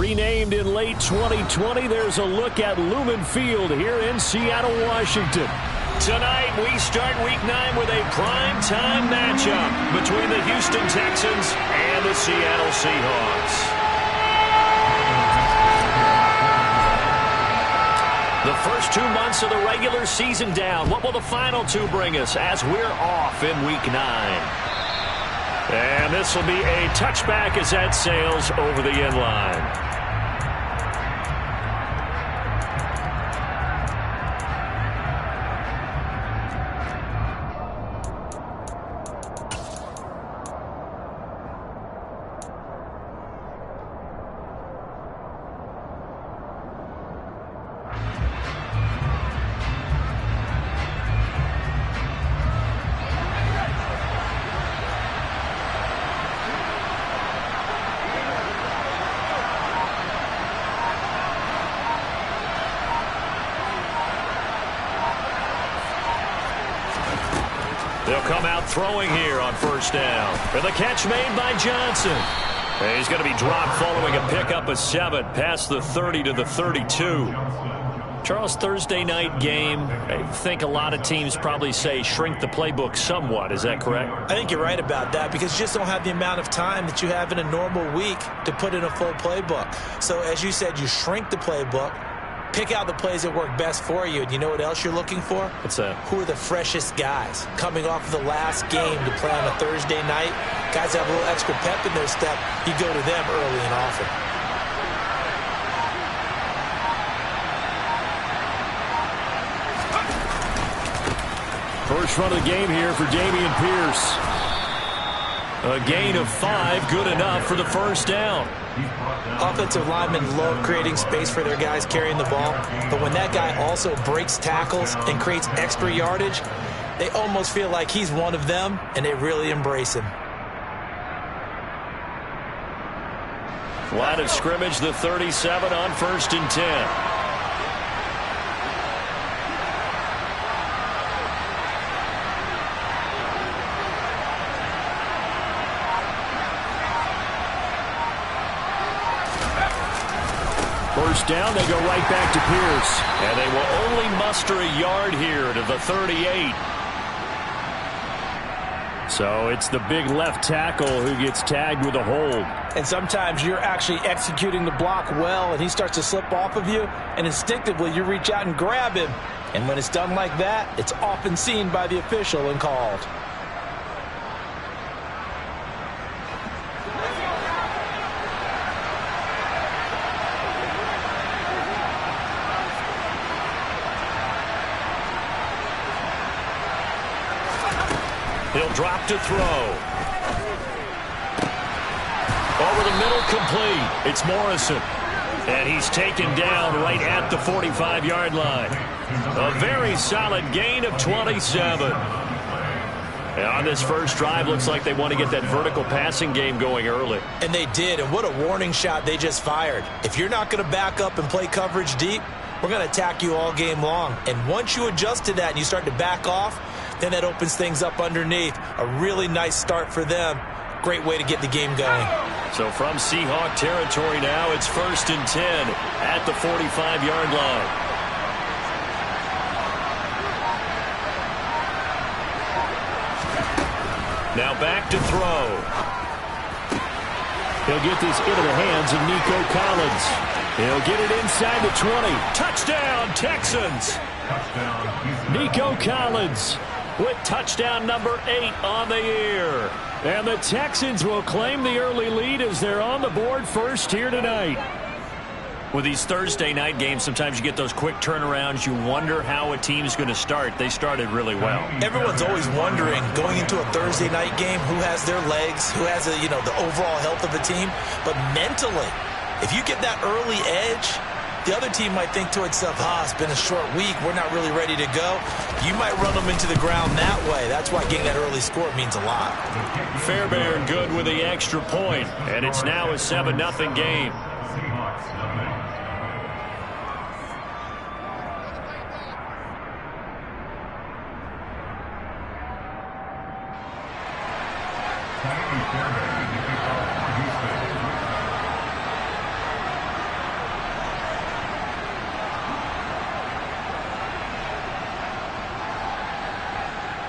Renamed in late 2020, there's a look at Lumen Field here in Seattle, Washington. Tonight, we start Week 9 with a prime-time matchup between the Houston Texans and the Seattle Seahawks. The first 2 months of the regular season down. What will the final 2 bring us as we're off in Week 9? And this will be a touchback as that sails over the end line. They'll come out throwing here on first down. And the catch made by Johnson. And he's going to be dropped following a pickup of 7 past the 30 to the 32. Charles, Thursday night game, I think a lot of teams probably say shrink the playbook somewhat. Is that correct? I think you're right about that because you just don't have the amount of time that you have in a normal week to put in a full playbook. So as you said, you shrink the playbook. Pick out the plays that work best for you. And you know what else you're looking for? What's that? Who are the freshest guys coming off of the last game to play on a Thursday night? Guys that have a little extra pep in their step. You go to them early and often. First run of the game here for Dameon Pierce. A gain of 5, good enough for the first down. Offensive linemen love creating space for their guys carrying the ball, but when that guy also breaks tackles and creates extra yardage, they almost feel like he's one of them, and they really embrace him. Line of scrimmage, the 37 on 1st and 10. First down, they go right back to Pierce. And they will only muster a yard here to the 38. So it's the big left tackle who gets tagged with a hold. And sometimes you're actually executing the block well, and he starts to slip off of you, and instinctively you reach out and grab him. And when it's done like that, it's often seen by the official and called. He'll drop to throw. Over the middle, complete. It's Morrison. And he's taken down right at the 45-yard line. A very solid gain of 27. And on this first drive, looks like they want to get that vertical passing game going early. And they did, and what a warning shot they just fired. If you're not going to back up and play coverage deep, we're going to attack you all game long. And once you adjust to that and you start to back off, then that opens things up underneath. A really nice start for them. Great way to get the game going. So from Seahawk territory now, it's 1st and 10 at the 45-yard line. Now back to throw. He'll get this into the hands of Nico Collins. He'll get it inside the 20. Touchdown, Texans. Nico Collins with touchdown number 8 on the year. And the Texans will claim the early lead as they're on the board first here tonight. With these Thursday night games, sometimes you get those quick turnarounds. You wonder how a team's going to start. They started really well. Everyone's always wondering, going into a Thursday night game, who has their legs, who has the overall health of a team. But mentally, if you get that early edge, the other team might think to itself, it's been a short week. We're not really ready to go. You might run them into the ground that way. That's why getting that early score means a lot. Fairbairn good with the extra point, and it's now a 7-0 game.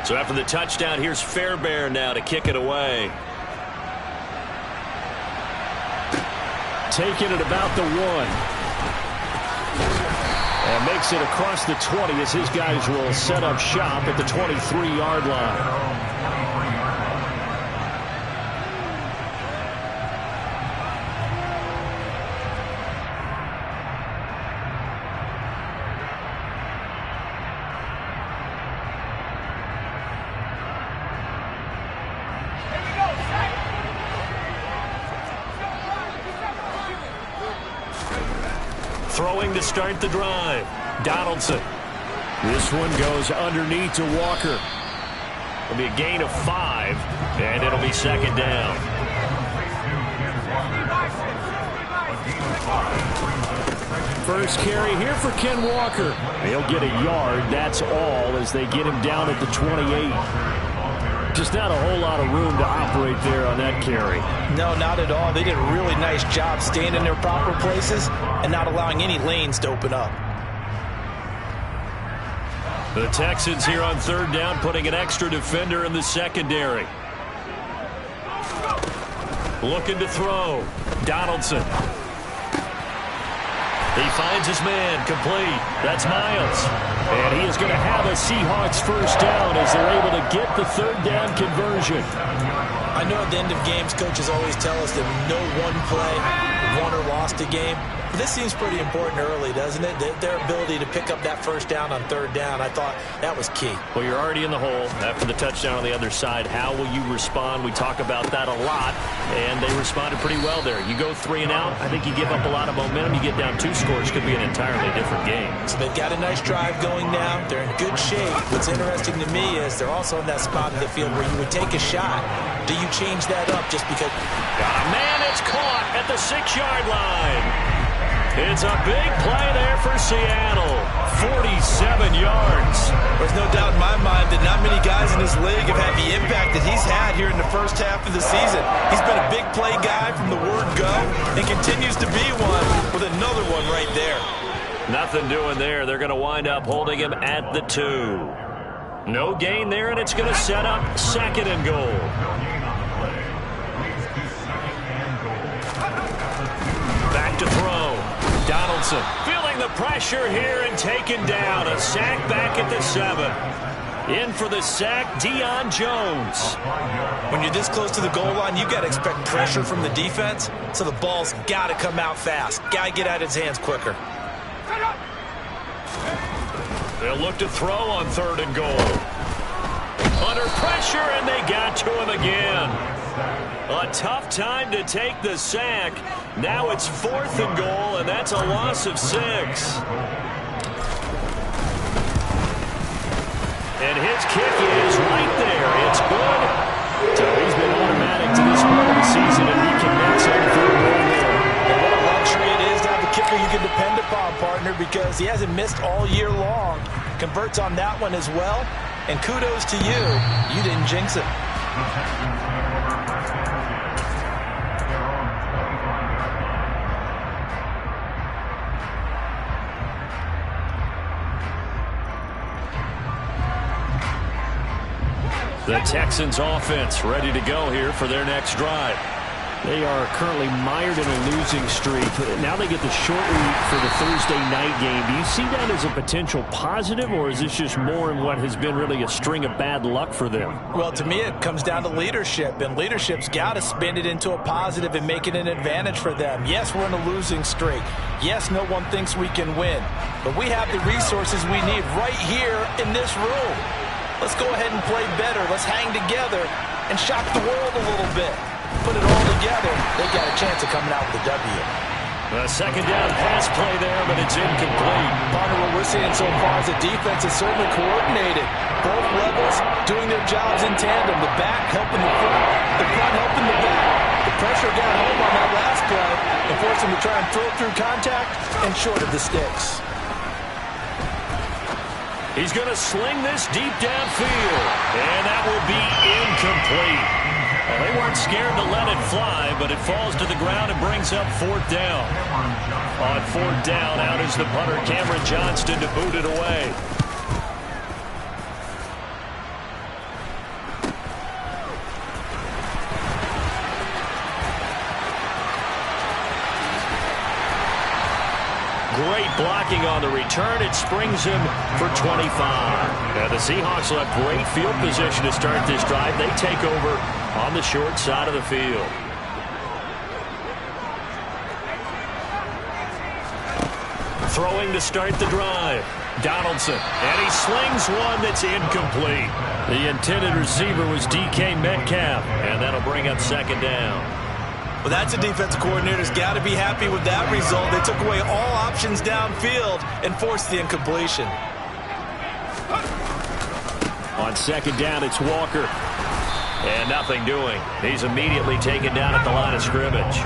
So after the touchdown, here's Fairbairn now to kick it away. Taking it about the 1. And makes it across the 20 as his guys will set up shop at the 23-yard line. Throwing to start the drive. Donaldson. This one goes underneath to Walker. It'll be a gain of 5, and it'll be second down. First carry here for Ken Walker. He'll get a yard, that's all, as they get him down at the 28. Just not a whole lot of room to operate there on that carry. No, not at all. They did a really nice job staying in their proper places and not allowing any lanes to open up. The Texans here on third down, putting an extra defender in the secondary. Looking to throw. Donaldson. He finds his man, complete. That's Miles. And he is going to have a Seahawks first down as they're able to get the third down conversion. I know at the end of games, coaches always tell us that no one play won or lost a game. But this seems pretty important early, doesn't it? Their ability to pick up that first down on third down, I thought that was key. Well, you're already in the hole after the touchdown on the other side. How will you respond? We talk about that a lot, and they responded pretty well there. You go 3 and out, I think you give up a lot of momentum. You get down 2 scores, could be an entirely different game. So they've got a nice drive going now. They're in good shape. What's interesting to me is they're also in that spot of the field where you would take a shot. Do you change that up just because? Man, it's caught at the 6-yard line. It's a big play there for Seattle. 47 yards. There's no doubt in my mind that not many guys in this league have had the impact that he's had here in the first half of the season. He's been a big play guy from the word go and continues to be one with another one right there. Nothing doing there. They're going to wind up holding him at the 2. No gain there, and it's going to set up second and goal. Back to throw. Donaldson feeling the pressure here and taken down. A sack back at the 7. In for the sack, Deion Jones. When you're this close to the goal line, you've got to expect pressure from the defense, so the ball's got to come out fast. Got to get out of his hands quicker. They'll look to throw on third and goal. Under pressure, and they got to him again. A tough time to take the sack. Now it's 4th and goal, and that's a loss of 6. And his kick is right there. It's good. So he's been automatic to this part of the season, and he connects on third goal there. And what a luxury it is to have a kicker you can depend upon, partner, because he hasn't missed all year long. Converts on that one as well. And kudos to you. You didn't jinx it. The Texans offense ready to go here for their next drive. They are currently mired in a losing streak. Now they get the short week for the Thursday night game. Do you see that as a potential positive, or is this just more in what has been really a string of bad luck for them? Well, to me, it comes down to leadership, and leadership's got to spin it into a positive and make it an advantage for them. Yes, we're in a losing streak. Yes, no one thinks we can win, but we have the resources we need right here in this room. Let's go ahead and play better. Let's hang together and shock the world a little bit. Put it all together, they got a chance of coming out with a W. A second down pass play there, but it's incomplete. Part of what we're seeing so far is the defense is certainly coordinated. Both levels doing their jobs in tandem. The back helping the front helping the back. The pressure got home on that last play and forced him to try and throw through contact and short of the sticks. He's going to sling this deep downfield, and that will be incomplete. Well, they weren't scared to let it fly, but it falls to the ground and brings up 4th down. On 4th down, out is the punter, Cameron Johnston, to boot it away. return. It springs him for 25. Now the Seahawks will have great field position to start this drive. They take over on the short side of the field. Throwing to start the drive. Donaldson, and he slings one that's incomplete. The intended receiver was DK Metcalf, and that'll bring up second down. Well, that's a defensive coordinator's got to be happy with that result. They took away all options downfield and forced the incompletion. On second down, it's Walker. And nothing doing. He's immediately taken down at the line of scrimmage.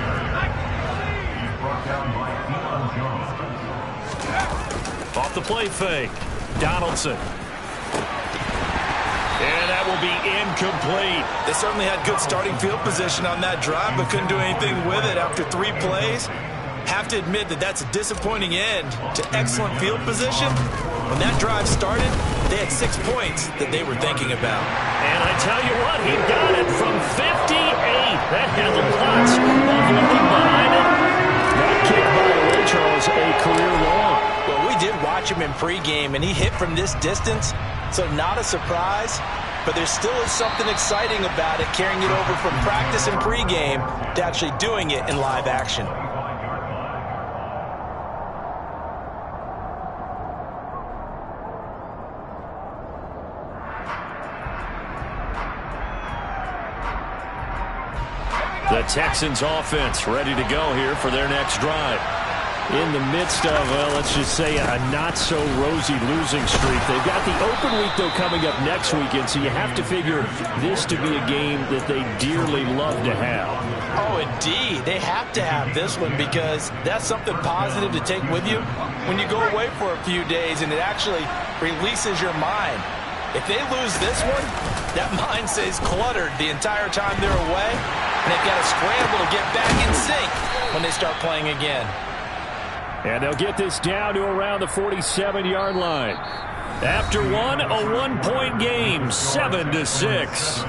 Off the play fake. Donaldson. And that will be incomplete. They certainly had good starting field position on that drive, but couldn't do anything with it after 3 plays. Have to admit that that's a disappointing end to excellent field position. When that drive started, they had 6 points that they were thinking about. And I tell you what, he got it from 58. That had lots of looking behind it. That kick, by the way, Charles, a career long. Well, we did watch him in pregame, and he hit from this distance, so not a surprise. But there still is something exciting about it, carrying it over from practice and pregame to actually doing it in live action. The Texans offense ready to go here for their next drive. In the midst of, well, let's just say a not-so-rosy losing streak. They've got the open week, though, coming up next weekend, so you have to figure this to be a game that they dearly love to have. Oh, indeed. They have to have this one because that's something positive to take with you when you go away for a few days, and it actually releases your mind. If they lose this one, that mind stays cluttered the entire time they're away, and they've got to scramble to get back in sync when they start playing again. And they'll get this down to around the 47-yard line. After one, a 1-point game, 7-6.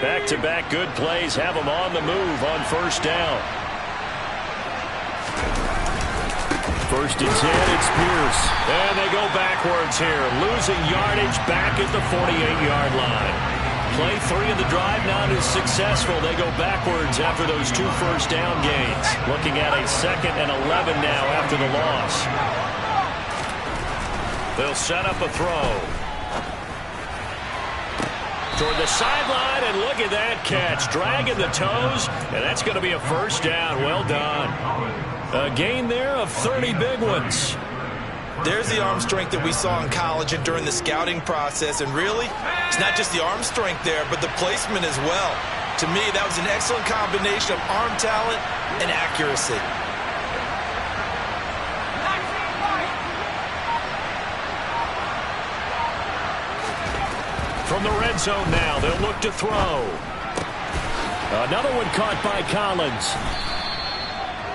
Back-to-back good plays have them on the move on first down. First and 10, it's Pierce. And they go backwards here, losing yardage back at the 48-yard line. Play 3 of the drive not as successful. They go backwards after those 2 first down gains. Looking at a 2nd and 11 now after the loss. They'll set up a throw. Toward the sideline, and look at that catch. Dragging the toes, and that's going to be a first down. Well done. A gain there of 30 big ones. There's the arm strength that we saw in college and during the scouting process. And really, it's not just the arm strength there, but the placement as well. To me, that was an excellent combination of arm talent and accuracy. From the red zone now, they'll look to throw. Another one caught by Collins.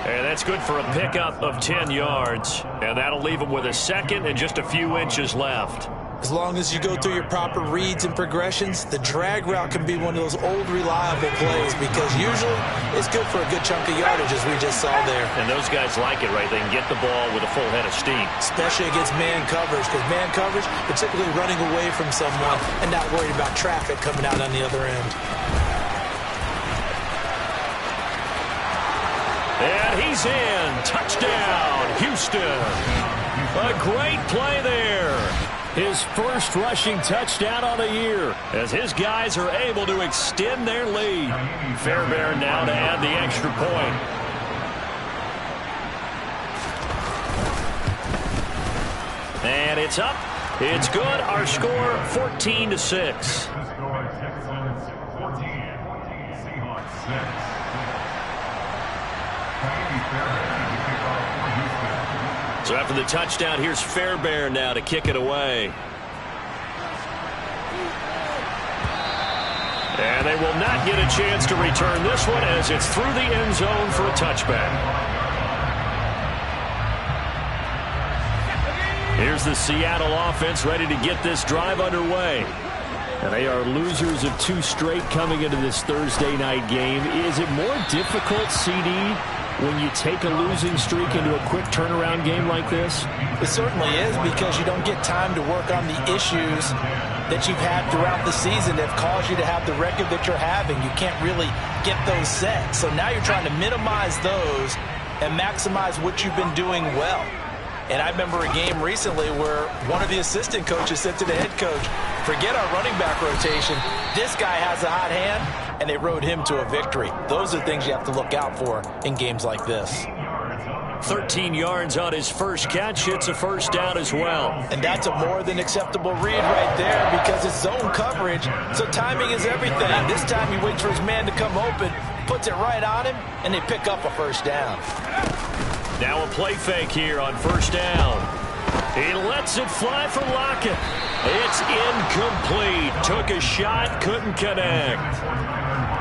And that's good for a pickup of 10 yards. And that'll leave him with a 2nd and just a few inches left. As long as you go through your proper reads and progressions, the drag route can be one of those old reliable plays because usually it's good for a good chunk of yardage, as we just saw there. And those guys like it, right? They can get the ball with a full head of steam. Especially against man coverage, because man coverage, particularly running away from someone and not worried about traffic coming out on the other end. And he's in. Touchdown, Houston. A great play there. His first rushing touchdown on the year as his guys are able to extend their lead. Fairbairn now to add the extra point. And it's up. It's good. Our score 14-6. So after the touchdown, here's Fairbairn now to kick it away. And they will not get a chance to return this one as it's through the end zone for a touchback. Here's the Seattle offense ready to get this drive underway. And they are losers of 2 straight coming into this Thursday night game. Is it more difficult, CD, when you take a losing streak into a quick turnaround game like this? It certainly is, because you don't get time to work on the issues that you've had throughout the season that have caused you to have the record that you're having. You can't really get those set. So now you're trying to minimize those and maximize what you've been doing well. And I remember a game recently where one of the assistant coaches said to the head coach, forget our running back rotation. This guy has a hot hand, and they rode him to a victory. Those are things you have to look out for in games like this. 13 yards on his first catch. It's a first down as well. And that's a more than acceptable read right there, because it's zone coverage, so timing is everything. This time he waits for his man to come open, puts it right on him, and they pick up a first down. Now a play fake here on first down. He lets it fly for Lockett. It's incomplete. Took a shot, couldn't connect.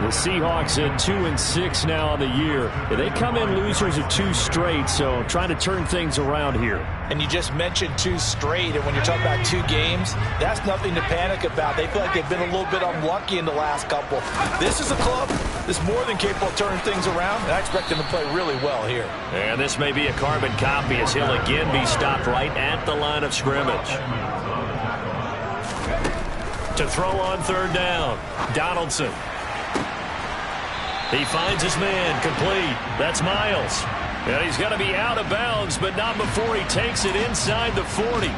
The Seahawks at 2-6 now on the year. They come in losers of 2 straight, so trying to turn things around here. And you just mentioned 2 straight, and when you're talking about 2 games, that's nothing to panic about. They feel like they've been a little bit unlucky in the last couple. This is a club that's more than capable of turning things around, and I expect them to play really well here. And this may be a carbon copy as he'll again be stopped right at the line of scrimmage. To throw on third down, Donaldson. He finds his man, complete. That's Miles. And he's going to be out of bounds, but not before he takes it inside the 40.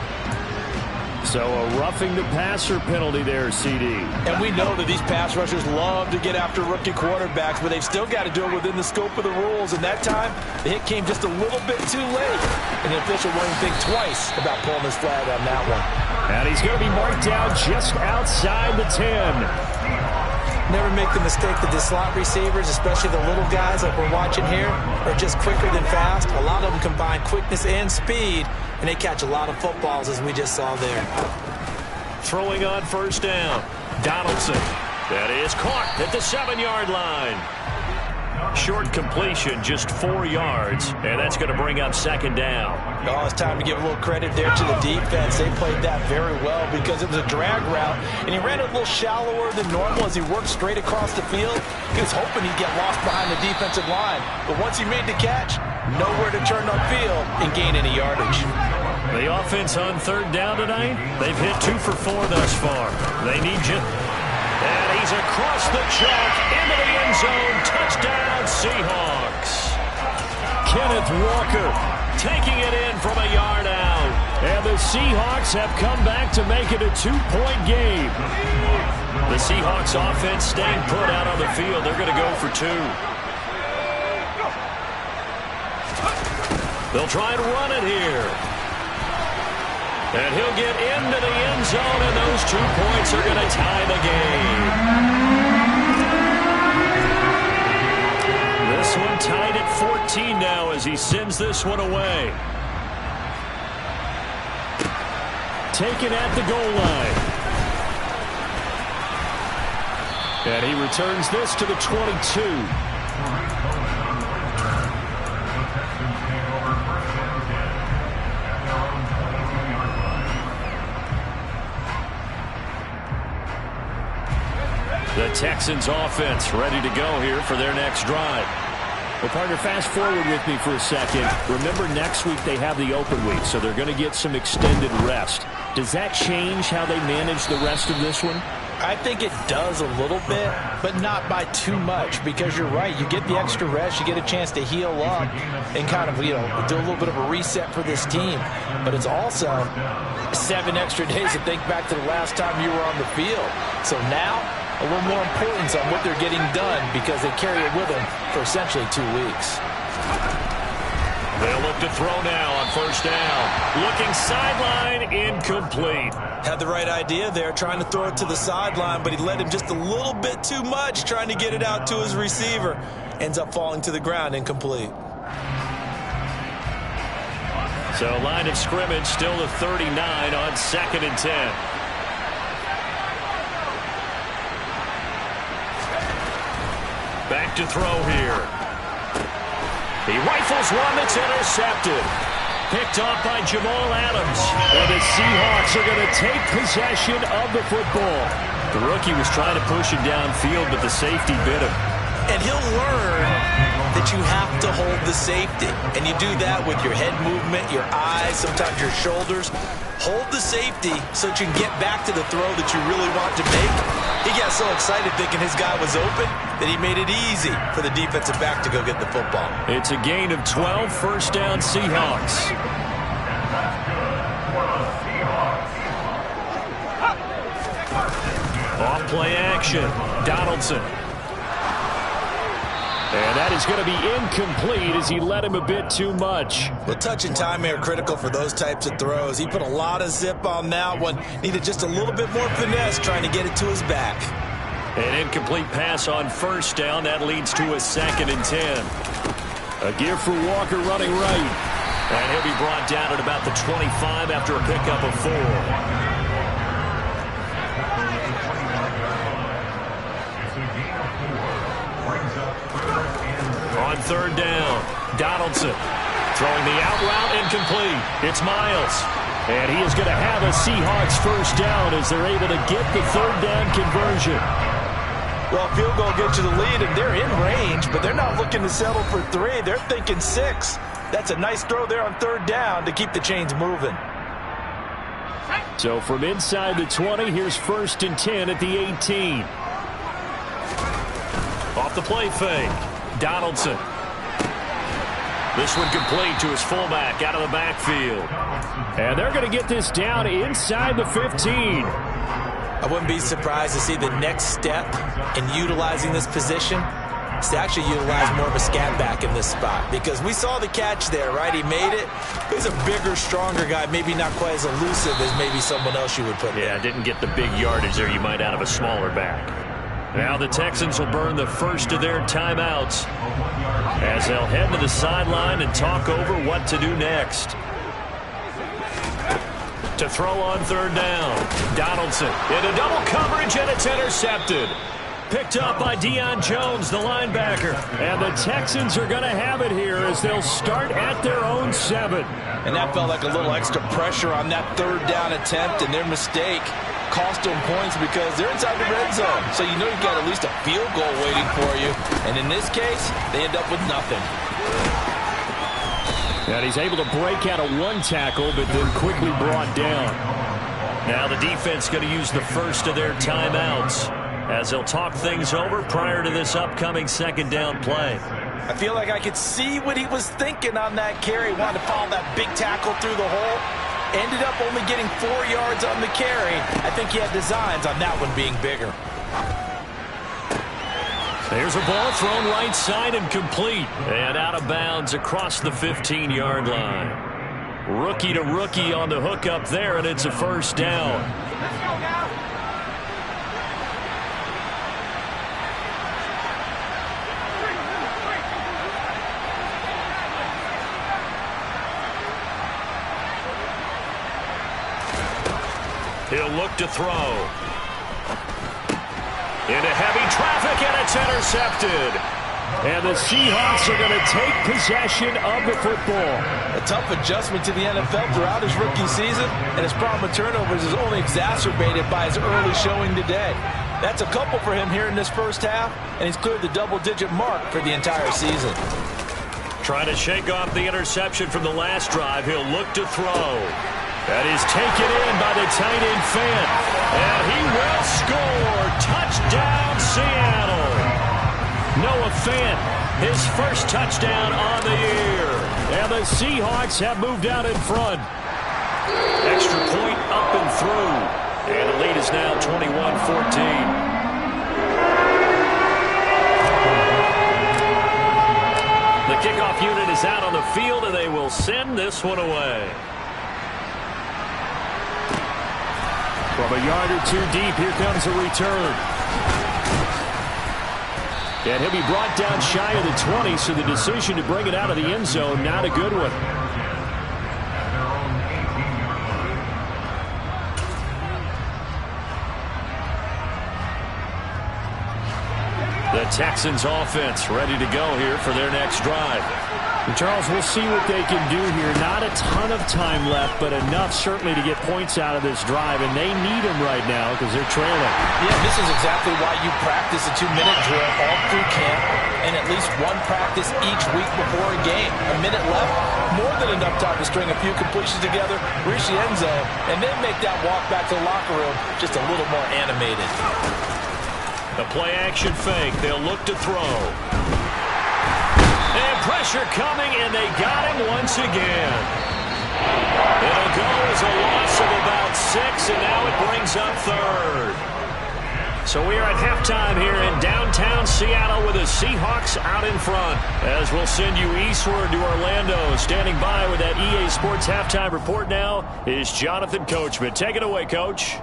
So a roughing the passer penalty there, CD. And we know that these pass rushers love to get after rookie quarterbacks, but they've still got to do it within the scope of the rules. And that time, the hit came just a little bit too late. And the official won't think twice about pulling his flag on that one. And he's going to be marked down just outside the 10. Never make the mistake that the slot receivers, especially the little guys like we're watching here, are just quicker than fast. A lot of them combine quickness and speed, and they catch a lot of footballs, as we just saw there. Throwing on first down, Donaldson. That is caught at the 7-yard line. Short completion, just 4 yards, and that's going to bring up second down. Oh, it's time to give a little credit there to the defense. They played that very well because it was a drag route, and he ran it a little shallower than normal as he worked straight across the field. He was hoping he'd get lost behind the defensive line, but once he made the catch, nowhere to turn upfield and gain any yardage. The offense on third down tonight, they've hit 2 for 4 thus far. They need you. And he's across the chalk into the end zone. Touchdown, Seahawks. Kenneth Walker taking it in from a yard out. And the Seahawks have come back to make it a 2-point game. The Seahawks offense staying put out on the field. They're going to go for 2. They'll try and run it here. And he'll get into the end zone, and those 2 points are going to tie the game. This one tied at 14 now as he sends this one away. Taken at the goal line. And he returns this to the 22. The Texans offense ready to go here for their next drive. Well, partner, fast forward with me for a second. Remember, next week they have the open week, so they're going to get some extended rest. Does that change how they manage the rest of this one? I think it does a little bit, but not by too much, because you're right. You get the extra rest. You get a chance to heal up and kind of, do a little bit of a reset for this team. But it's also 7 extra days to think back to the last time you were on the field. So now, a little more importance on what they're getting done because they carry it with them for essentially 2 weeks. They'll look to throw now on first down. Looking sideline, incomplete. Had the right idea there, trying to throw it to the sideline, but he led him just a little bit too much, trying to get it out to his receiver. Ends up falling to the ground, incomplete. So line of scrimmage still to 39 on 2nd and 10. Back to throw here. He rifles one that's intercepted. Picked off by Jamal Adams. And the Seahawks are going to take possession of the football. The rookie was trying to push it downfield, but the safety bit him. And he'll learn that you have to hold the safety. And you do that with your head movement, your eyes, sometimes your shoulders. Hold the safety so that you can get back to the throw that you really want to make. He got so excited thinking his guy was open that he made it easy for the defensive back to go get the football. It's a gain of 12, first down Seahawks. Off play action. Donaldson. And that is going to be incomplete as he let him a bit too much. Well, touch and time are critical for those types of throws. He put a lot of zip on that one. Needed just a little bit more finesse trying to get it to his back. An incomplete pass on first down. That leads to a 2nd and 10. A give for Walker running right. And he'll be brought down at about the 25 after a pickup of 4. On 3rd down, Donaldson throwing the out route incomplete. It's Miles. And he is going to have a Seahawks first down as they're able to get the 3rd down conversion. Well, field goal gets you the lead, and they're in range, but they're not looking to settle for 3. They're thinking 6. That's a nice throw there on 3rd down to keep the chains moving. So from inside the 20, here's 1st and 10 at the 18. Off the play fake. Donaldson. This one complete to his fullback out of the backfield. And they're going to get this down inside the 15. I wouldn't be surprised to see the next step in utilizing this position is to actually utilize more of a scat back in this spot. Because we saw the catch there, right? He made it. He's a bigger, stronger guy, maybe not quite as elusive as maybe someone else you would put there. Yeah, didn't get the big yardage there you might out of a smaller back. Now the Texans will burn the first of their timeouts as they'll head to the sideline and talk over what to do next. To throw on 3rd down, Donaldson into double coverage, and it's intercepted. Picked up by Deion Jones, the linebacker. And the Texans are going to have it here as they'll start at their own 7. And that felt like a little extra pressure on that 3rd down attempt, and their mistake cost them points because they're inside the red zone. So you know you've got at least a field goal waiting for you. And in this case, they end up with nothing. And he's able to break out of 1 tackle, but then quickly brought down. Now the defense going to use the first of their timeouts as they'll talk things over prior to this upcoming 2nd down play. I feel like I could see what he was thinking on that carry. Wanted to follow that big tackle through the hole. Ended up only getting 4 yards on the carry. I think he had designs on that one being bigger. There's a ball thrown right side and complete. And out of bounds across the 15-yard line. Rookie to rookie on the hook up there, and it's a first down. Let's go now. He'll look to throw. Into heavy traffic, and it's intercepted. And the Seahawks are going to take possession of the football. A tough adjustment to the NFL throughout his rookie season, and his problem with turnovers is only exacerbated by his early showing today. That's a couple for him here in this first half, and he's cleared the double-digit mark for the entire season. Trying to shake off the interception from the last drive. He'll look to throw. That is taken in by the tight end Fant. And he will score. Touchdown, Seattle. Noah Fant, his first touchdown on the year. And the Seahawks have moved out in front. Extra point up and through. And the lead is now 21-14. The kickoff unit is out on the field, and they will send this one away. From a yard or 2 deep, here comes a return. And he'll be brought down shy of the 20, so the decision to bring it out of the end zone, not a good one. The Texans offense ready to go here for their next drive. And Charles, we'll see what they can do here. Not a ton of time left, but enough certainly to get points out of this drive, and they need them right now because they're trailing. Yeah, this is exactly why you practice a 2-minute drill all through camp and at least one practice each week before a game. A minute left, more than enough time to string a few completions together, reach the end zone, and then make that walk back to the locker room just a little more animated. The play-action fake. They'll look to throw. And pressure coming, and they got him once again. It'll go as a loss of about 6, and now it brings up third. So we are at halftime here in downtown Seattle with the Seahawks out in front. As we'll send you eastward to Orlando. Standing by with that EA Sports halftime report now is Jonathan Coachman. Take it away, Coach.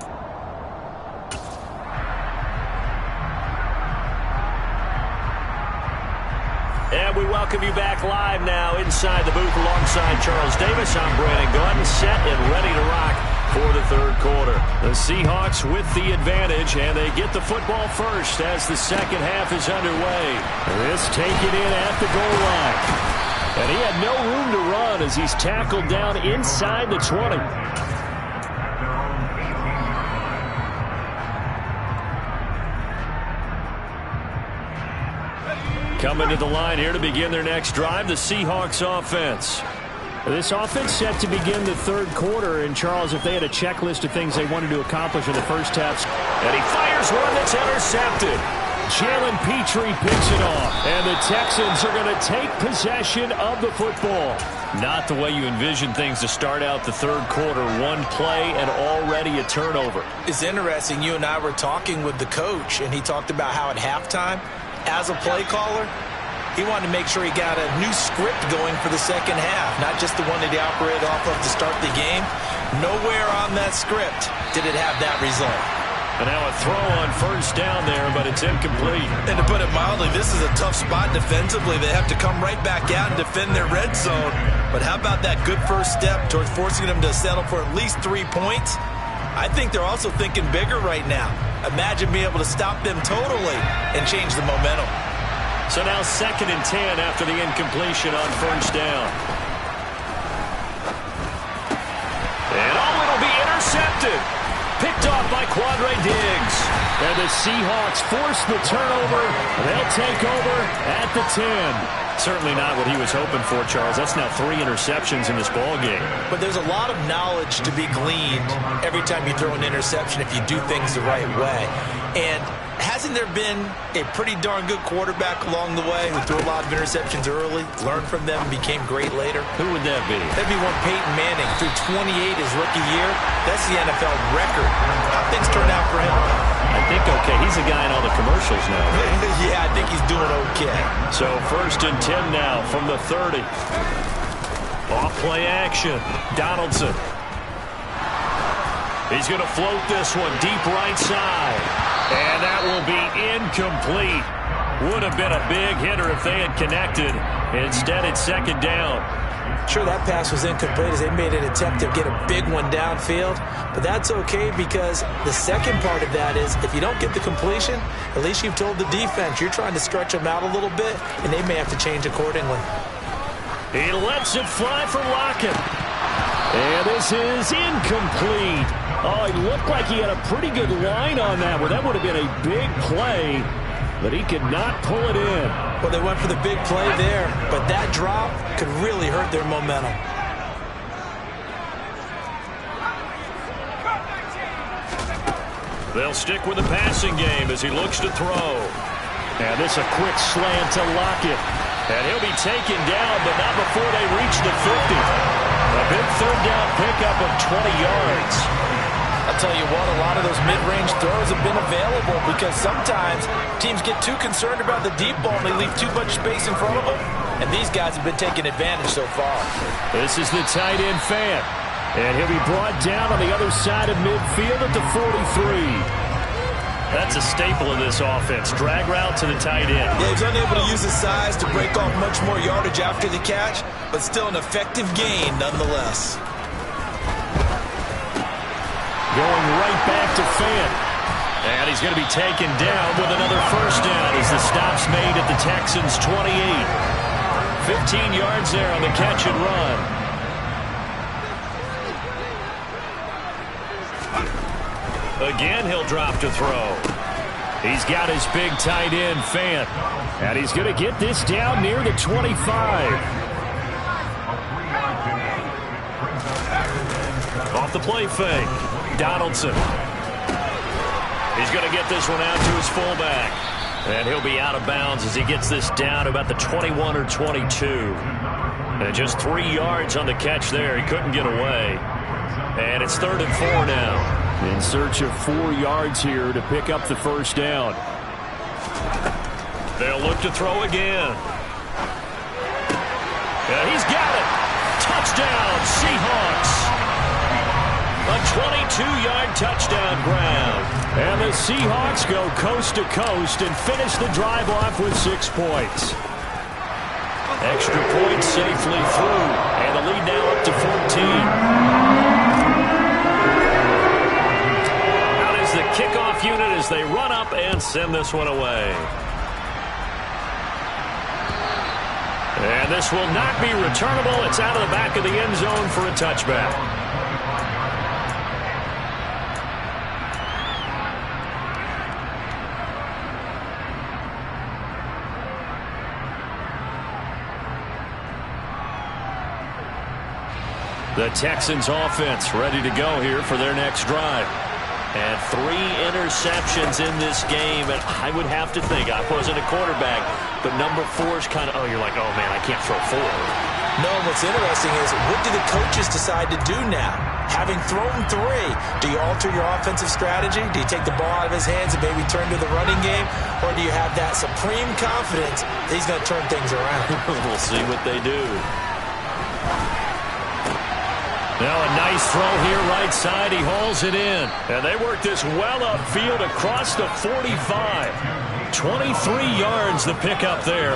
And we welcome you back live now inside the booth alongside Charles Davis. I'm Brandon Gordon, set and ready to rock for the third quarter. The Seahawks with the advantage, and they get the football first as the second half is underway. This taken in at the goal line. And he had no room to run as he's tackled down inside the 20. Coming to the line here to begin their next drive, the Seahawks offense. This offense set to begin the third quarter, and Charles, if they had a checklist of things they wanted to accomplish in the first half. And he fires one that's intercepted. Jalen Petrie picks it off, and the Texans are going to take possession of the football. Not the way you envision things to start out the third quarter. One play and already a turnover. It's interesting. You and I were talking with the coach, and he talked about how at halftime, as a play caller, he wanted to make sure he got a new script going for the second half, not just the one that he operated off of to start the game. Nowhere on that script did it have that result. And now a throw on first down there, but it's incomplete. And to put it mildly, this is a tough spot defensively. They have to come right back out and defend their red zone. But how about that good first step towards forcing them to settle for at least 3 points? I think they're also thinking bigger right now. Imagine being able to stop them totally and change the momentum. So now 2nd and 10 after the incompletion on first down. And it'll be intercepted. Picked off by Quandre Diggs. And the Seahawks force the turnover. They'll take over at the 10. Certainly not what he was hoping for, Charles. That's now 3 interceptions in this ball game. But there's a lot of knowledge to be gleaned every time you throw an interception if you do things the right way. And hasn't there been a pretty darn good quarterback along the way who threw a lot of interceptions early, learned from them, and became great later? Who would that be? That'd be one Peyton Manning. Threw 28 his rookie year. That's the NFL record. How things turned out for him? I think okay. He's a guy in all the commercials now. Yeah, I think he's doing okay. So 1st and 10 now from the 30. Off play action. Donaldson. He's going to float this one deep right side. And that will be incomplete. Would have been a big hitter if they had connected. Instead, it's 2nd down. Sure, that pass was incomplete as they made an attempt to get a big one downfield. But that's okay because the second part of that is if you don't get the completion, at least you've told the defense you're trying to stretch them out a little bit, and they may have to change accordingly. He lets it fly for Lockett. And this is incomplete. Oh, it looked like he had a pretty good line on that one. That would have been a big play, but he could not pull it in. Well, they went for the big play there, but that drop could really hurt their momentum. They'll stick with the passing game as he looks to throw. And this a quick slant to Lockett. And he'll be taken down, but not before they reach the 50. A big third down pickup of 20 yards. I'll tell you what, a lot of those mid-range throws have been available because sometimes teams get too concerned about the deep ball and they leave too much space in front of them. And these guys have been taking advantage so far. This is the tight end Fant. And he'll be brought down on the other side of midfield at the 43. That's a staple of this offense. Drag route to the tight end. Yeah, he's unable to use his size to break off much more yardage after the catch, but still an effective gain nonetheless. Going right back to Fant. And he's going to be taken down with another first down as the stop's made at the Texans' 28. 15 yards there on the catch and run. Again, he'll drop to throw. He's got his big tight end, Fant. And he's going to get this down near the 25. Off the play fake. Donaldson. He's going to get this one out to his fullback. And he'll be out of bounds as he gets this down to about the 21 or 22. And just 3 yards on the catch there. He couldn't get away. And it's 3rd and 4 now. In search of 4 yards here to pick up the first down. They'll look to throw again. And he's got it. Touchdown, Seahawks. A 22-yard touchdown grab. And the Seahawks go coast to coast and finish the drive off with 6 points. Extra points safely through. And the lead now up to 14. Out is the kickoff unit as they run up and send this one away. And this will not be returnable. It's out of the back of the end zone for a touchback. The Texans offense ready to go here for their next drive. And 3 interceptions in this game. And I would have to think, I wasn't a quarterback, but number 4 is kind of, you're like, oh, man, I can't throw 4. No, what's interesting is, what do the coaches decide to do now? Having thrown 3, do you alter your offensive strategy? Do you take the ball out of his hands and maybe turn to the running game? Or do you have that supreme confidence that he's going to turn things around? We'll see what they do. Now a nice throw here right side. He hauls it in. And they work this well upfield across the 45. 23 yards the pickup there.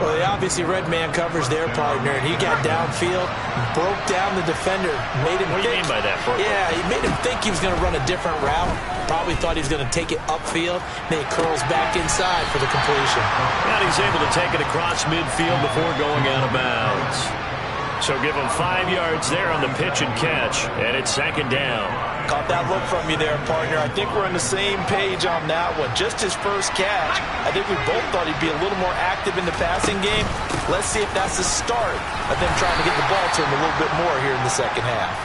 Well, they obviously read man coverage their partner, and he got downfield, broke down the defender, made him What do you mean by that, Brooke? Yeah, he made him think he was going to run a different route. Probably thought he was going to take it upfield. Then he curls back inside for the completion. And he's able to take it across midfield before going out of bounds. So give him 5 yards there on the pitch and catch, and it's 2nd down. Caught that look from you there, partner. I think we're on the same page on that one. Just his first catch. I think we both thought he'd be a little more active in the passing game. Let's see if that's the start of them trying to get the ball to him a little bit more here in the second half.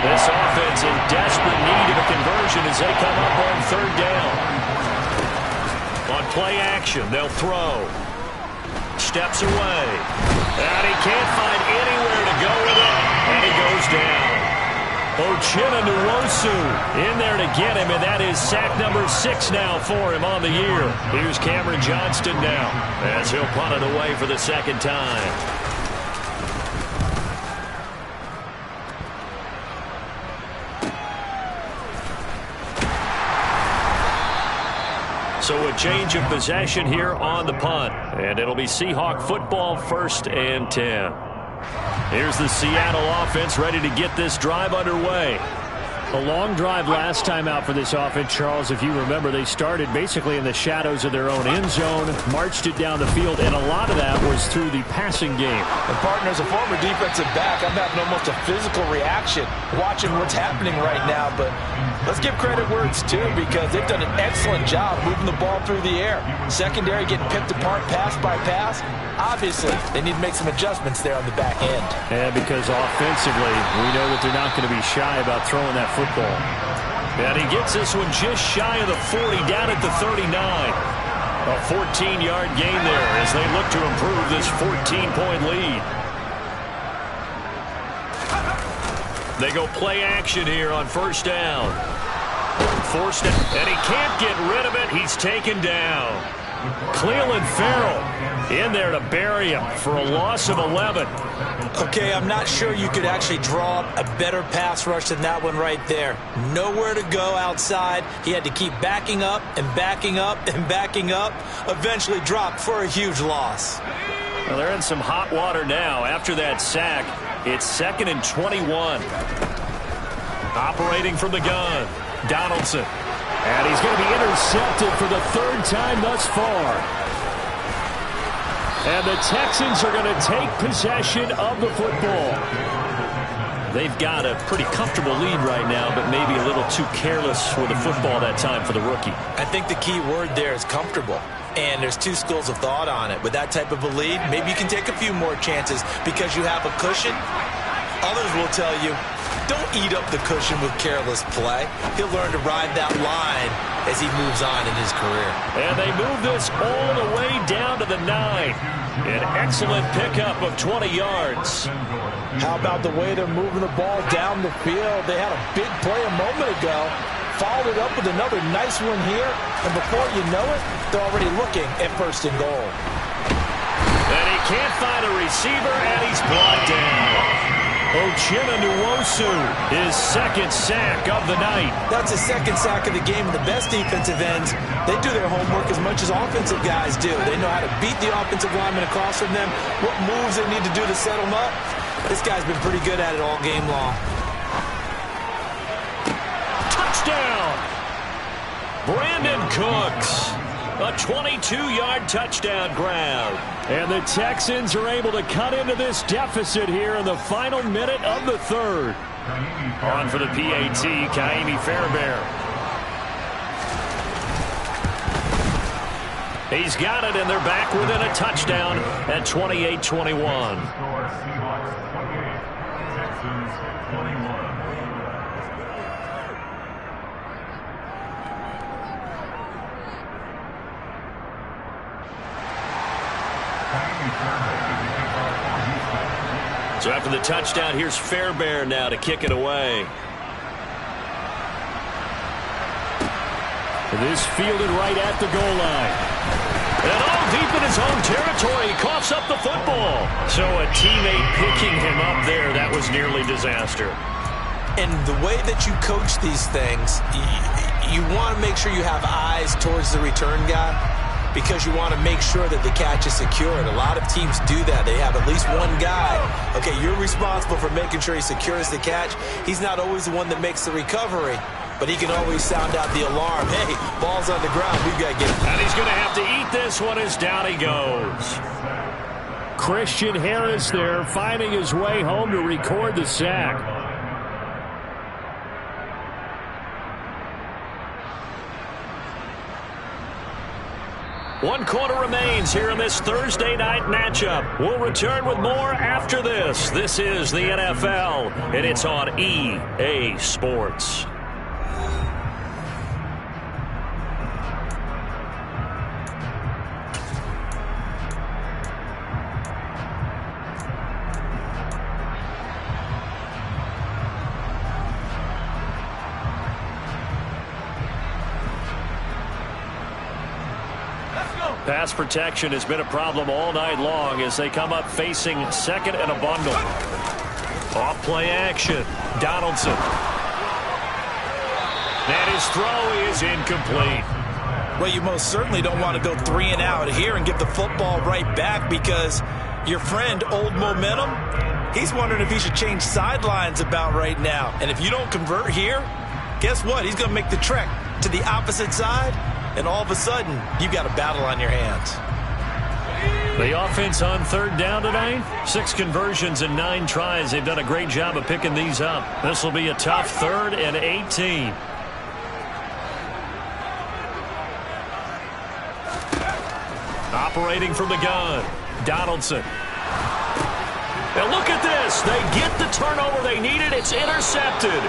This offense in desperate need of a conversion as they come up on 3rd down. On play action, they'll throw. Steps away. And he can't find anywhere to go with it. And he goes down. Uchenna-Nwosu in there to get him, and that is sack number 6 now for him on the year. Here's Cameron Johnston now as he'll punt it away for the 2nd time. So a change of possession here on the punt. And it'll be Seahawk football, 1st and 10. Here's the Seattle offense ready to get this drive underway. A long drive last time out for this offense, Charles. If you remember, they started basically in the shadows of their own end zone, marched it down the field, and a lot of that was through the passing game. And partner, as a former defensive back, I'm having almost a physical reaction watching what's happening right now. But let's give credit where it's due, because they've done an excellent job moving the ball through the air. Secondary getting picked apart pass by pass. Obviously, they need to make some adjustments there on the back end. And because offensively, we know that they're not going to be shy about throwing that football. And he gets this one just shy of the 40, down at the 39. A 14-yard gain there as they look to improve this 14-point lead. They go play action here on 1st down. Forced it, and he can't get rid of it. He's taken down. Cleveland Farrell in there to bury him for a loss of 11. Okay, I'm not sure you could actually draw up a better pass rush than that one right there. Nowhere to go outside. He had to keep backing up and backing up and backing up. Eventually dropped for a huge loss. Well, they're in some hot water now after that sack. It's 2nd and 21. Operating from the gun. Donaldson And he's going to be intercepted for the third time thus far. And the Texans are going to take possession of the football. They've got a pretty comfortable lead right now, but maybe a little too careless with the football that time for the rookie. I think the key word there is comfortable. And there's two schools of thought on it. With that type of a lead, maybe you can take a few more chances because you have a cushion. Others will tell you, don't eat up the cushion with careless play. He'll learn to ride that line as he moves on in his career. And they move this all the way down to the 9. An excellent pickup of 20 yards. How about the way they're moving the ball down the field? They had a big play a moment ago. Followed it up with another nice one here. And before you know it, they're already looking at 1st and goal. And he can't find a receiver, and he's brought down. Uchenna-Nwosu, his 2nd sack of the night. That's his 2nd sack of the game. The best defensive ends, they do their homework as much as offensive guys do. They know how to beat the offensive lineman across from them, what moves they need to do to set them up. This guy's been pretty good at it all game long. Touchdown! Brandon Cooks. A 22-yard touchdown grab. And the Texans are able to cut into this deficit here in the final minute of the 3rd. On for the PAT, Kaimi Fairbairn. He's got it, and they're back within a touchdown at 28-21. So after the touchdown, here's Fairbairn now to kick it away. This fielded right at the goal line. And all deep in his own territory, he coughs up the football. So a teammate picking him up there, that was nearly disaster. And the way that you coach these things, you want to make sure you have eyes towards the return guy, because you want to make sure that the catch is secured. A lot of teams do that. They have at least one guy. Okay, you're responsible for making sure he secures the catch. He's not always the one that makes the recovery, but he can always sound out the alarm. Hey, ball's on the ground. We've got to get him. And he's going to have to eat this one as down he goes. Christian Harris there finding his way home to record the sack. One quarter remains here in this Thursday night matchup. We'll return with more after this. This is the NFL, and it's on EA Sports. Pass protection has been a problem all night long as they come up facing 2nd and a bundle. Off play action. Donaldson. And his throw is incomplete. Well, you most certainly don't want to go 3 and out here and give the football right back, because your friend, Old Momentum, he's wondering if he should change sidelines about right now. And if you don't convert here, guess what? He's going to make the trek to the opposite side. And all of a sudden, you've got a battle on your hands. The offense on 3rd down tonight, 6 conversions and 9 tries. They've done a great job of picking these up. This will be a tough 3rd and 18. Operating from the gun, Donaldson. Now look at this. They get the turnover they needed. It's intercepted.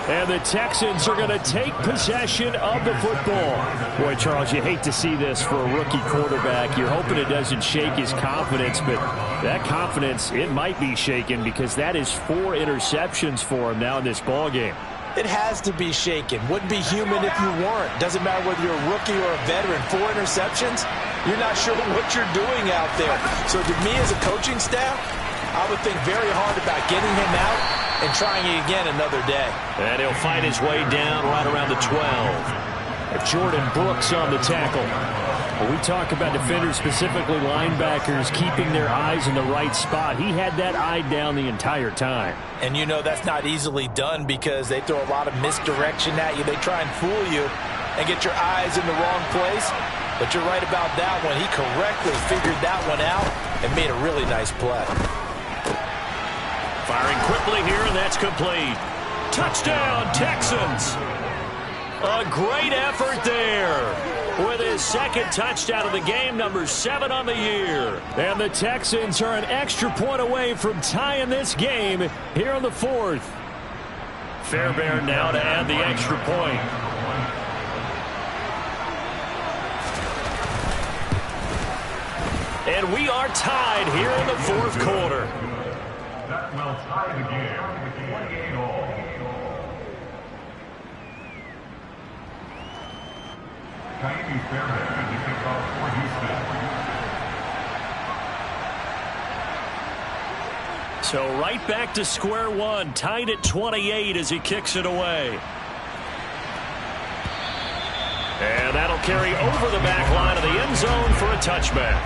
And the Texans are going to take possession of the football. Boy, Charles, you hate to see this for a rookie quarterback. You're hoping it doesn't shake his confidence, but that confidence, it might be shaken, because that is 4 interceptions for him now in this ballgame. It has to be shaken. Wouldn't be human if you weren't. Doesn't matter whether you're a rookie or a veteran. 4 interceptions, you're not sure what you're doing out there. So to me as a coaching staff, I would think very hard about getting him out and trying it again another day. And he'll fight his way down right around the 12. Jordan Brooks on the tackle. When we talk about defenders, specifically linebackers, keeping their eyes in the right spot, he had that eye down the entire time. And you know that's not easily done, because they throw a lot of misdirection at you. They try and fool you. and get your eyes in the wrong place. But you're right about that one. He correctly figured that one out and made a really nice play. Firing quickly here, and that's complete. Touchdown, Texans. A great effort there. With his second touchdown of the game, number 7 on the year. And the Texans are an extra point away from tying this game here in the 4th. Fairbairn now to add the extra point. And we are tied here in the 4th quarter. That will tie the game with 28 all. Kaimi Fairbairn to kick off for Houston. So right back to square one, tied at 28 as he kicks it away. And that'll carry over the back line of the end zone for a touchback.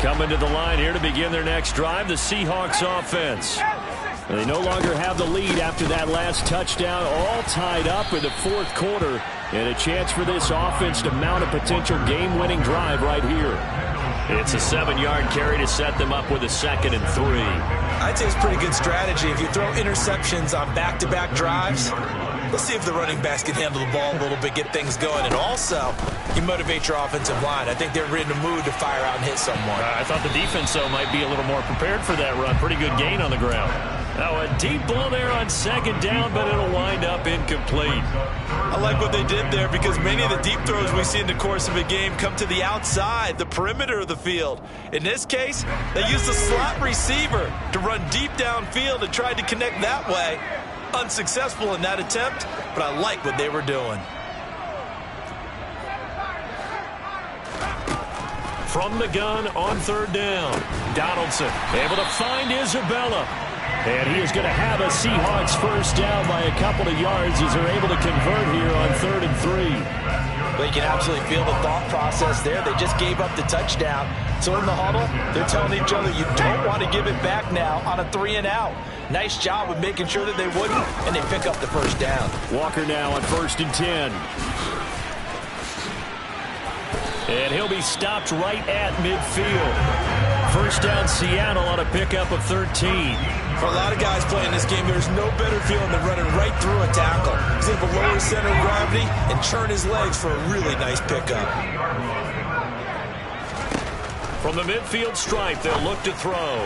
Coming to the line here to begin their next drive, the Seahawks offense. They no longer have the lead after that last touchdown, all tied up in the 4th quarter, and a chance for this offense to mount a potential game-winning drive right here. It's a 7-yard carry to set them up with a 2nd and 3. I'd say it's pretty good strategy. If you throw interceptions on back-to-back drives, let's see if the running backs can handle the ball a little bit, get things going. And also, you motivate your offensive line. I think they're in the mood to fire out and hit someone. I thought the defense, though, might be a little more prepared for that run. Pretty good gain on the ground. Now a deep ball there on 2nd down, but it'll wind up incomplete. I like what they did there because many of the deep throws we see in the course of a game come to the outside, the perimeter of the field. In this case, they used a slot receiver to run deep downfield and tried to connect that way. Unsuccessful in that attempt, but I like what they were doing. From the gun on 3rd down, Donaldson able to find Isabella. And he is going to have a Seahawks first down by a couple of yards as they're able to convert here on 3rd and 3. But you can absolutely feel the thought process there. They just gave up the touchdown. So in the huddle, they're telling each other, you don't want to give it back now on a 3-and-out. Nice job with making sure that they wouldn't, and they pick up the first down. Walker now on 1st and 10. And he'll be stopped right at midfield. First down, Seattle on a pickup of 13. For a lot of guys playing this game, there's no better feeling than running right through a tackle. He's able to lower his center of gravity and churn his legs for a really nice pickup. From the midfield stripe, they'll look to throw.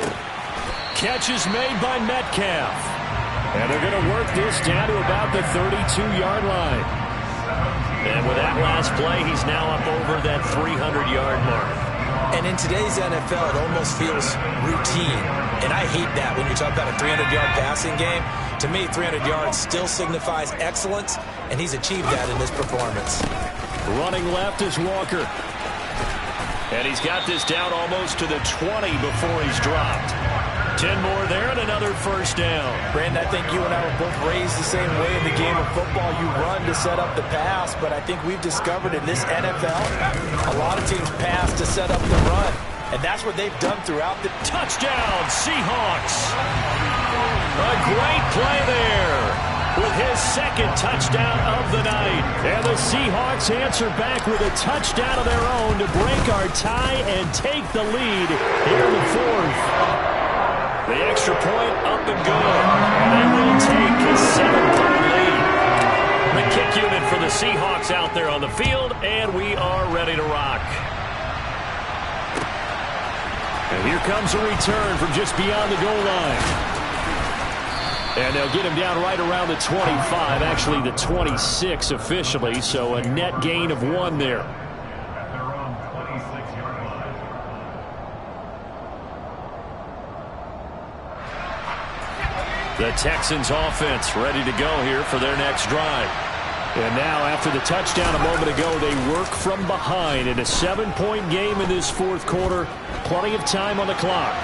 Catch is made by Metcalf. And they're going to work this down to about the 32-yard line. And with that last play, he's now up over that 300-yard mark. And in today's NFL, it almost feels routine. And I hate that when you talk about a 300-yard passing game. To me, 300 yards still signifies excellence, and he's achieved that in this performance. Running left is Walker. And he's got this down almost to the 20 before he's dropped. 10 more there and another first down. Brandon, I think you and I were both raised the same way in the game of football. You run to set up the pass, but I think we've discovered in this NFL, a lot of teams pass to set up the run. And that's what they've done throughout the... Touchdown, Seahawks! A great play there with his 2nd touchdown of the night. And the Seahawks answer back with a touchdown of their own to break our tie and take the lead here in the 4th. The extra point up and good. They will take a 7-point lead. The kick unit for the Seahawks out there on the field, and we are ready to rock. And here comes a return from just beyond the goal line. And they'll get him down right around the 25, actually the 26 officially, so a net gain of 1 there. The Texans offense ready to go here for their next drive. And now after the touchdown a moment ago, they work from behind in a 7-point game in this 4th quarter. Plenty of time on the clock.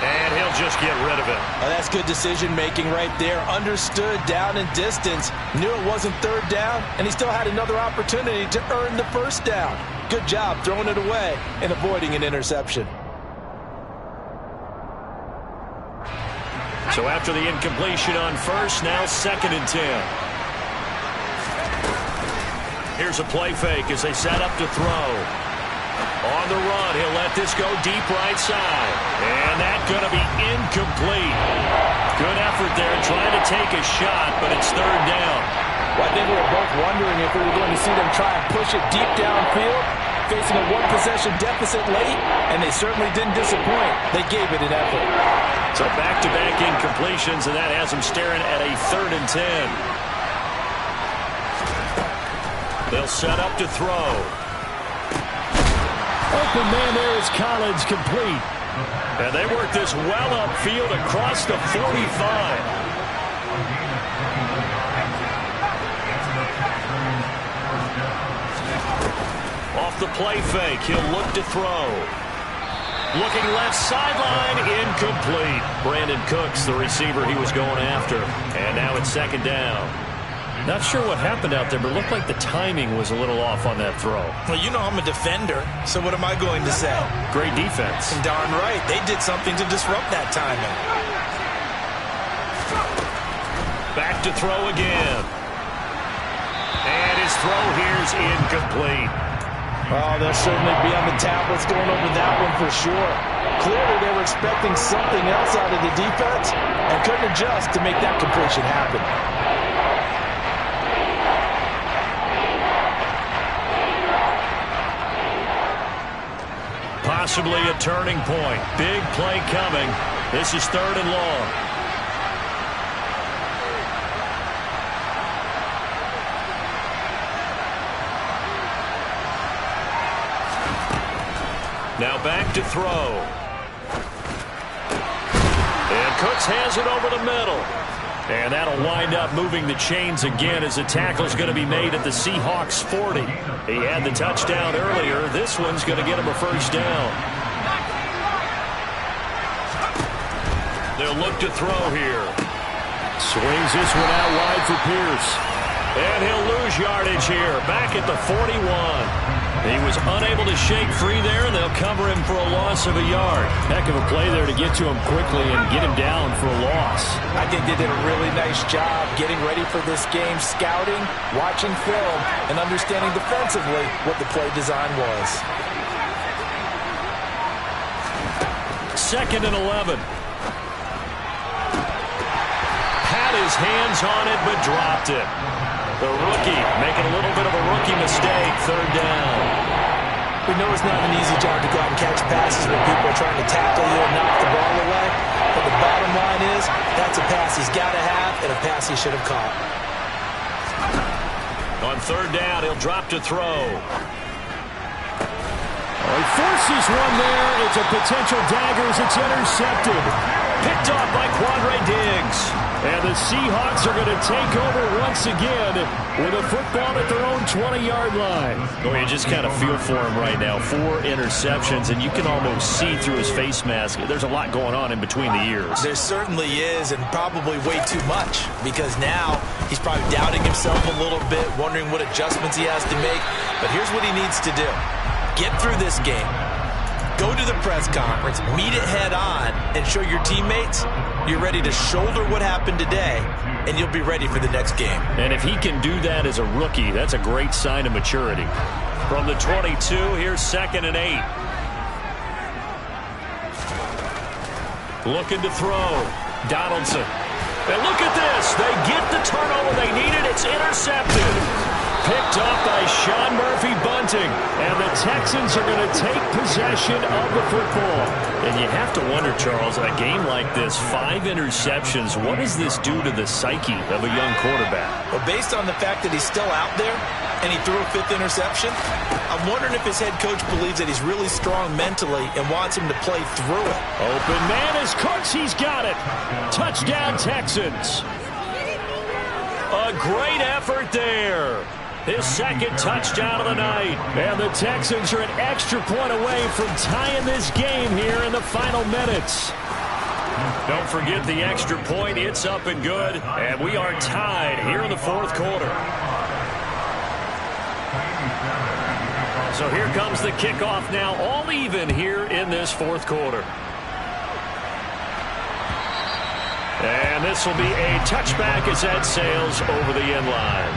And he'll just get rid of it. Oh, that's good decision-making right there. Understood down and distance. Knew it wasn't 3rd down, and he still had another opportunity to earn the first down. Good job throwing it away and avoiding an interception. So after the incompletion on first, now 2nd and 10. Here's a play fake as they set up to throw. On the run, he'll let this go deep right side. And that's going to be incomplete. Good effort there trying to take a shot, but it's 3rd down. Well, I think we were both wondering if we were going to see them try and push it deep downfield, facing a one-possession deficit late, and they certainly didn't disappoint. They gave it an effort. So back-to-back incompletions, and that has them staring at a 3rd and 10. They'll set up to throw. Open man there is Collins, complete. And they work this well upfield across the 45. Off the play fake, he'll look to throw. Looking left sideline, incomplete. Brandon Cooks, the receiver he was going after. And now it's 2nd down. Not sure what happened out there, but it looked like the timing was a little off on that throw. Well, you know I'm a defender, so what am I going to say? Great defense. And darn right, they did something to disrupt that timing. Back to throw again. And his throw here's incomplete. Oh, they'll certainly be on the tablets going over that one for sure. Clearly, they were expecting something else out of the defense and couldn't adjust to make that completion happen. Possibly a turning point. Big play coming. This is 3rd and long. Now back to throw. And Cooks has it over the middle. And that'll wind up moving the chains again as the tackle's going to be made at the Seahawks 40. He had the touchdown earlier. This one's going to get him a 1st down. They'll look to throw here. Swings this one out wide for Pierce. And he'll lose yardage here, back at the 41. He was unable to shake free there, and they'll cover him for a loss of a yard. Heck of a play there to get to him quickly and get him down for a loss. I think they did a really nice job getting ready for this game, scouting, watching film, and understanding defensively what the play design was. 2nd and 11. Had his hands on it, but dropped it. The rookie making a little bit of a rookie mistake, 3rd down. We know it's not an easy job to go out and catch passes when people are trying to tackle you and knock the ball away. But the bottom line is, that's a pass he's got to have and a pass he should have caught. On 3rd down, he'll drop to throw. He forces one there. It's a potential dagger as it's intercepted. Picked off by Quandre Diggs. And the Seahawks are going to take over once again with a football at their own 20-yard line. Oh, you just kind of feel for him right now. 4 interceptions, and you can almost see through his face mask. There's a lot going on in between the ears. There certainly is, and probably way too much, because now he's probably doubting himself a little bit, wondering what adjustments he has to make. But here's what he needs to do. Get through this game. Go to the press conference, meet it head on, and show your teammates you're ready to shoulder what happened today, and you'll be ready for the next game. And if he can do that as a rookie, that's a great sign of maturity. From the 22, here's 2nd and 8. Looking to throw. Donaldson. And look at this. They get the turnover they needed. It's intercepted. Picked off by Sean Murphy-Bunting. And the Texans are going to take possession of the football. And you have to wonder, Charles, in a game like this, 5 interceptions, what does this do to the psyche of a young quarterback? Well, based on the fact that he's still out there and he threw a 5th interception, I'm wondering if his head coach believes that he's really strong mentally and wants him to play through it. Open man is Cooks. He's got it. Touchdown, Texans. A great effort there. His 2nd touchdown of the night. And the Texans are an extra point away from tying this game here in the final minutes. Don't forget the extra point. It's up and good. And we are tied here in the 4th quarter. So here comes the kickoff now, all even here in this fourth quarter. And this will be a touchback as that sails over the end line.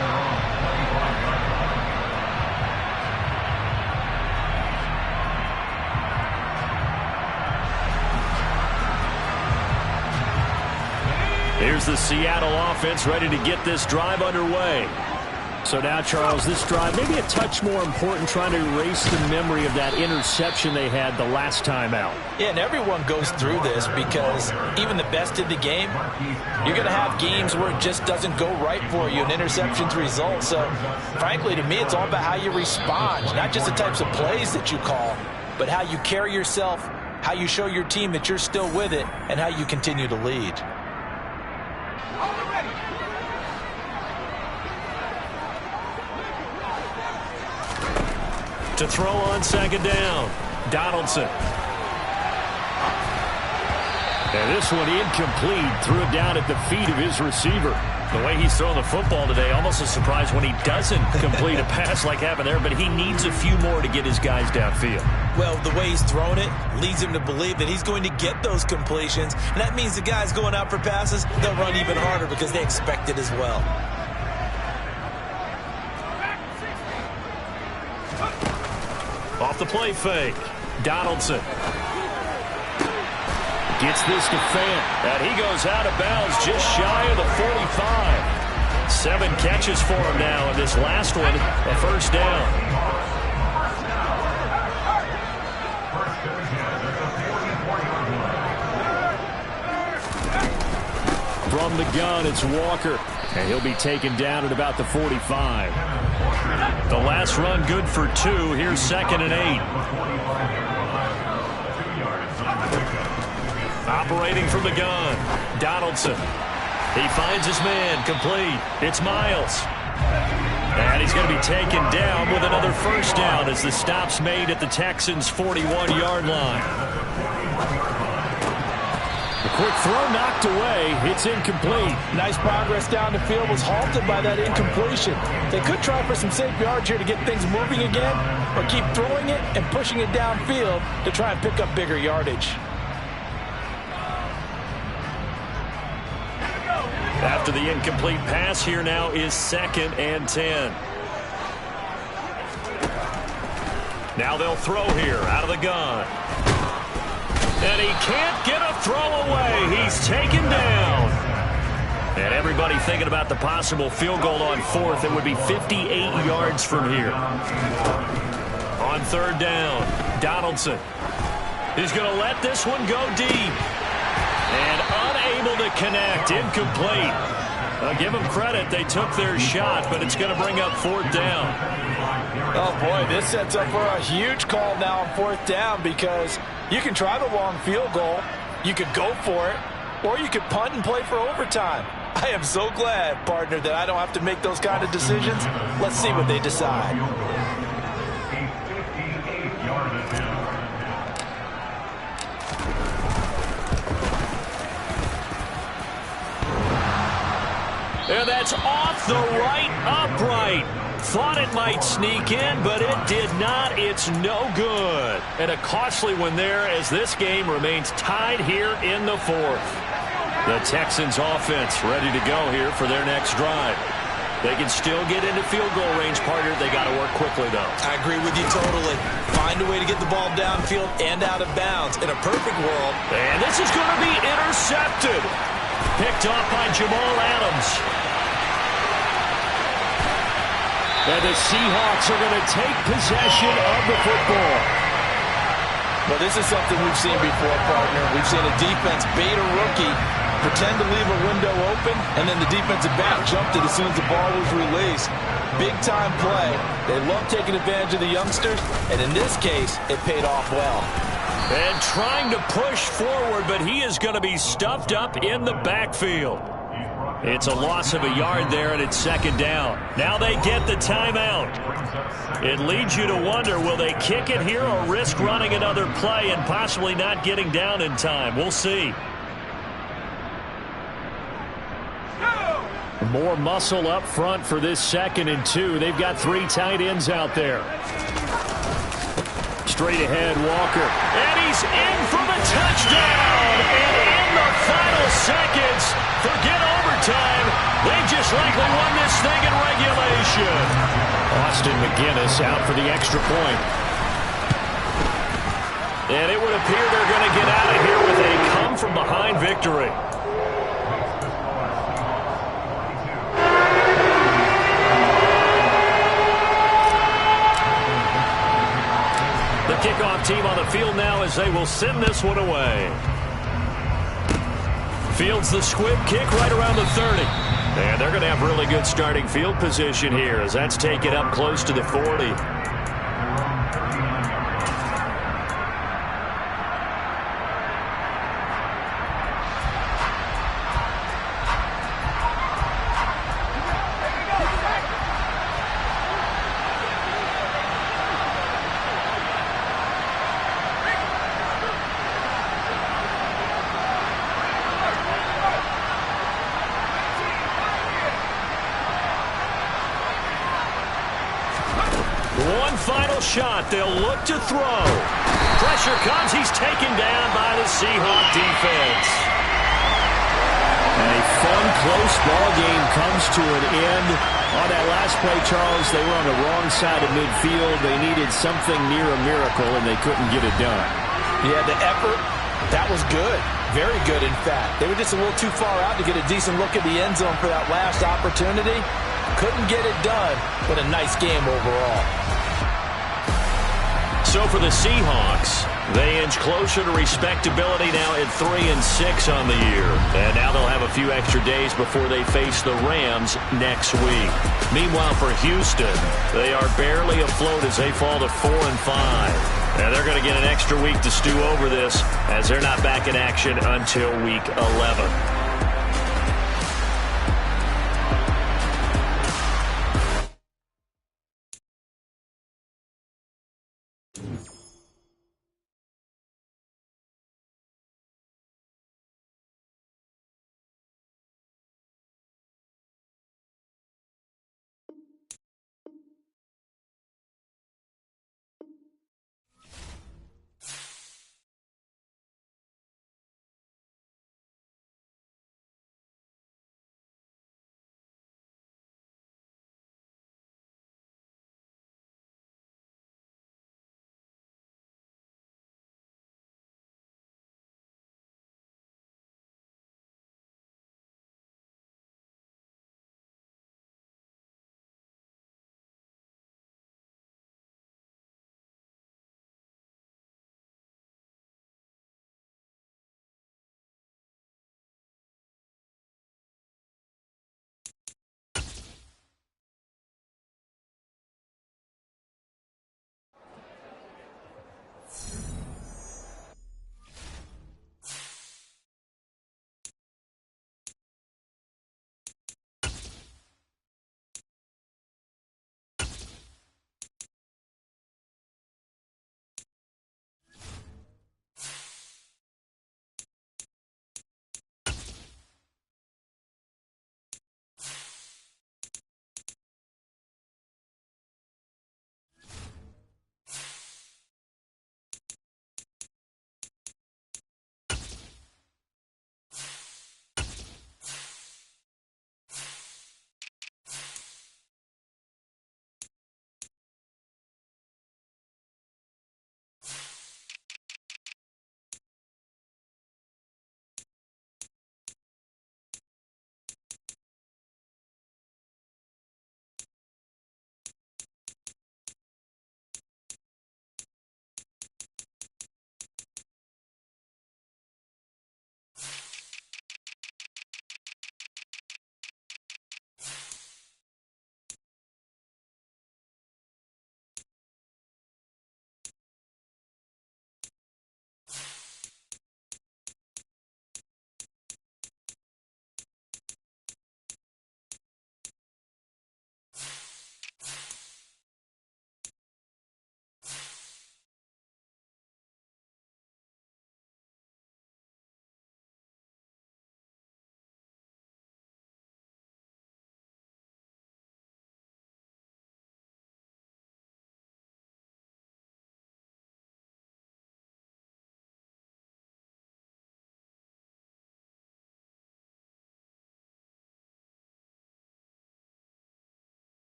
Here's the Seattle offense ready to get this drive underway. So now, Charles, this drive maybe a touch more important, trying to erase the memory of that interception they had the last time out. Yeah, and everyone goes through this because even the best in the game, you're going to have games where it just doesn't go right for you, and interceptions result. So, frankly, to me, it's all about how you respond, not just the types of plays that you call, but how you carry yourself, how you show your team that you're still with it, and how you continue to lead. To throw on second down, Donaldson. And this one incomplete, threw it down at the feet of his receiver. The way he's throwing the football today, almost a surprise when he doesn't complete a pass like happened there, but he needs a few more to get his guys downfield. Well, the way he's thrown it leads him to believe that he's going to get those completions, and that means the guys going out for passes, they'll run even harder because they expect it as well. Off the play fake, Donaldson. Gets this to Fant, and he goes out of bounds just shy of the 45. 7 catches for him now, and this last one, a first down. From the gun, it's Walker, and he'll be taken down at about the 45. The last run good for 2. Here's 2nd and 8. Operating from the gun, Donaldson. He finds his man, complete. It's Miles. And he's going to be taken down with another first down as the stop's made at the Texans' 41-yard line. The quick throw knocked away. It's incomplete. Nice progress down the field, was halted by that incompletion. They could try for some safe yards here to get things moving again, or keep throwing it and pushing it downfield to try and pick up bigger yardage. After the incomplete pass, here now is 2nd and 10. Now they'll throw here out of the gun. And he can't get a throw away. He's taken down. And everybody thinking about the possible field goal on 4th. It would be 58 yards from here. On 3rd down, Donaldson. He's going to let this one go deep. And unable to connect. Incomplete. Give them credit. They took their shot, but it's going to bring up 4th down. Oh, boy, this sets up for a huge call now on 4th down because you can try the long field goal, you could go for it, or you could punt and play for overtime. I am so glad, partner, that I don't have to make those kind of decisions. Let's see what they decide. And that's off the right upright. Thought it might sneak in, but it did not. It's no good. And a costly one there as this game remains tied here in the 4th. The Texans offense ready to go here for their next drive. They can still get into field goal range, partner. They got to work quickly, though. I agree with you totally. Find a way to get the ball downfield and out of bounds. In a perfect world. And this is going to be intercepted. Picked off by Jamal Adams. And the Seahawks are going to take possession of the football. Well, this is something we've seen before, partner. We've seen a defense bait a rookie, pretend to leave a window open, and then the defensive back jumped it as soon as the ball was released. Big-time play. They love taking advantage of the youngsters, and in this case, it paid off well. And trying to push forward, but he is going to be stuffed up in the backfield. It's a loss of a yard there, and it's 2nd down. Now they get the timeout. It leads you to wonder, will they kick it here or risk running another play and possibly not getting down in time? We'll see. More muscle up front for this 2nd and 2. They've got 3 tight ends out there. Straight ahead, Walker. And he's in for the touchdown. And in the final seconds, forget overtime. They just likely won this thing in regulation. Austin McGinnis out for the extra point. And it would appear they're going to get out of here with a come-from-behind victory. The kickoff team on the field now as they will send this one away. Fields the squib kick right around the 30. And they're going to have really good starting field position here as that's taken up close to the 40. One final shot. They'll look to throw. Pressure comes. He's taken down by the Seahawk defense. A fun, close ball game comes to an end. On that last play, Charles, they were on the wrong side of midfield. They needed something near a miracle, and they couldn't get it done. Yeah, the effort, that was good. Very good, in fact. They were just a little too far out to get a decent look at the end zone for that last opportunity. Couldn't get it done, but a nice game overall. So for the Seahawks, they inch closer to respectability now at 3-6 on the year. And now they'll have a few extra days before they face the Rams next week. Meanwhile, for Houston, they are barely afloat as they fall to 4-5. And they're going to get an extra week to stew over this as they're not back in action until week 11.